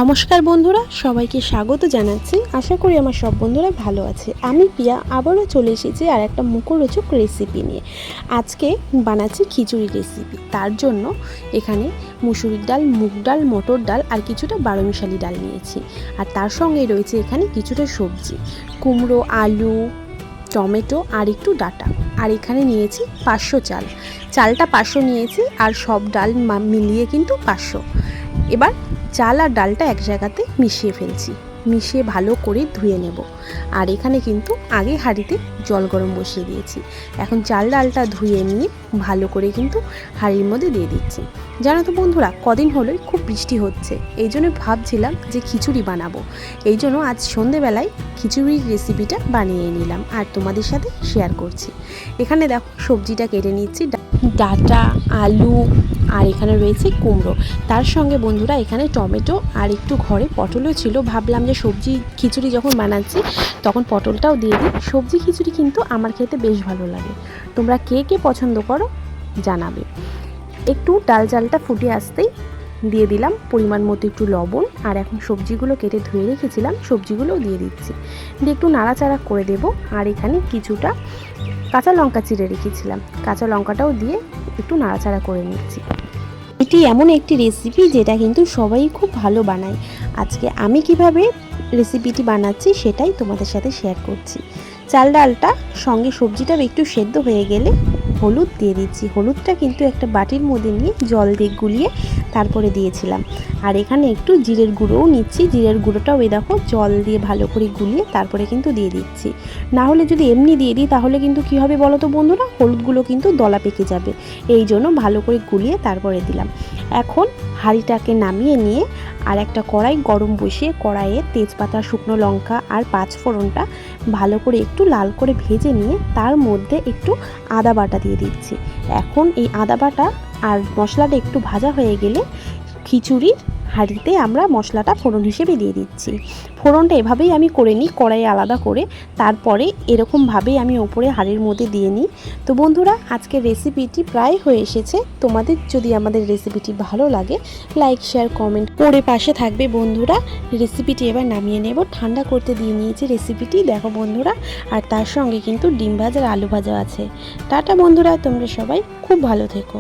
নমস্কার বন্ধুরা, সবাইকে স্বাগত জানাচ্ছি। আশা করি আমার সব বন্ধুরা ভালো আছে। আমি পিয়া আবারও চলে এসেছি আর একটা মুখরোচক রেসিপি নিয়ে। আজকে বানাচ্ছি খিচুড়ি রেসিপি। তার জন্য এখানে মুসুরির ডাল, মুগ ডাল, মটর ডাল আর কিছুটা বারোমিশালি ডাল নিয়েছি। আর তার সঙ্গে রয়েছে এখানে কিছুটা সবজি, কুমড়ো, আলু, টমেটো আর একটু ডাঁটা। আর এখানে নিয়েছি 500 চাল। চালটা 500 নিয়েছি আর সব ডাল মিলিয়ে কিন্তু 500। এবার চাল আর ডালটা এক জায়গাতে মিশিয়ে ফেলছি, মিশিয়ে ভালো করে ধুয়ে নেব। আর এখানে কিন্তু আগে হাঁড়িতে জল গরম বসিয়ে দিয়েছি। এখন চাল ডালটা ধুয়ে নিয়ে ভালো করে কিন্তু হাঁড়ির মধ্যে দিয়ে দিচ্ছি। জানো তো বন্ধুরা, কদিন হলোই খুব বৃষ্টি হচ্ছে, এই জন্য ভাবছিলাম যে খিচুড়ি বানাবো। এই জন্য আজ সন্ধেবেলায় খিচুড়ির রেসিপিটা বানিয়ে নিলাম আর তোমাদের সাথে শেয়ার করছি। এখানে দেখো সবজিটা কেটে নিচ্ছি, ডাঁটা, আলু আর এখানে রয়েছে কুমড়ো। তার সঙ্গে বন্ধুরা এখানে টমেটো আর একটু ঘরে পটলও ছিল। ভাবলাম যে সবজি খিচুড়ি যখন বানাচ্ছি তখন পটলটাও দিয়ে দিই। সবজি খিচুড়ি কিন্তু আমার খেতে বেশ ভালো লাগে। তোমরা কে কে পছন্দ করো জানাবে। একটু ডাল চালটা ফুটে আসতেই দিয়ে দিলাম পরিমাণ মতো একটু লবণ। আর এখন সবজিগুলো কেটে ধুয়ে রেখেছিলাম, সবজিগুলোও দিয়ে দিচ্ছি, দিয়ে একটু নাড়াচাড়া করে দেব। আর এখানে কিছুটা কাঁচা লঙ্কা চিড়ে রেখেছিলাম, কাঁচা লঙ্কাটাও দিয়ে একটু নাড়াচাড়া করে নিচ্ছি। এটি এমন একটি রেসিপি যেটা কিন্তু সবাই খুব ভালো বানায়। আজকে আমি কিভাবে রেসিপিটি বানাচ্ছি সেটাই তোমাদের সাথে শেয়ার করছি। চাল ডালটা সঙ্গে সবজিটাও একটু সেদ্ধ হয়ে গেলে হলুদ দিয়ে দিচ্ছি। হলুদটা কিন্তু একটা বাটির মধ্যে নিয়ে জল দিয়ে গুলিয়ে তারপরে দিয়েছিলাম। আর এখানে একটু জিরের গুঁড়োও নিচ্ছি। জিরের গুঁড়োটাও এই দেখো জল দিয়ে ভালো করে গুলিয়ে তারপরে কিন্তু দিয়ে দিচ্ছি। না হলে যদি এমনি দিয়ে দিই তাহলে কিন্তু কী হবে বলো তো বন্ধুরা, হলুদগুলো কিন্তু দলা পেকে যাবে। এই জন্য ভালো করে গুলিয়ে তারপরে দিলাম। এখন হাঁড়িটাকে নামিয়ে নিয়ে আর একটা কড়াই গরম বসিয়ে কড়াইয়ে তেজপাতা, শুকনো লঙ্কা আর 5 ফোড়নটা ভালো করে একটু লাল করে ভেজে নিয়ে তার মধ্যে একটু আদা বাটা দিয়ে দিচ্ছি। এখন এই আদা বাটা আর মশলাটা একটু ভাজা হয়ে গেলে খিচুড়ির হাঁড়িতে আমরা মশলাটা ফোড়ন হিসেবে দিয়ে দিচ্ছি। ফোড়নটা এভাবেই আমি করে নিই, কড়াইয়ে আলাদা করে, তারপরে এরকমভাবেই আমি ওপরে হাঁড়ির মধ্যে দিয়ে নিই। তো বন্ধুরা, আজকের রেসিপিটি প্রায় হয়ে এসেছে। তোমাদের যদি আমাদের রেসিপিটি ভালো লাগে লাইক, শেয়ার, কমেন্ট করে পাশে থাকবে বন্ধুরা। রেসিপিটি এবার নামিয়ে নেব, ঠান্ডা করতে দিয়ে নিয়েছি রেসিপিটি, দেখো বন্ধুরা। আর তার সঙ্গে কিন্তু ডিম ভাজা আর আলু ভাজা আছে। টাটা বন্ধুরা, তোমরা সবাই খুব ভালো থেকো।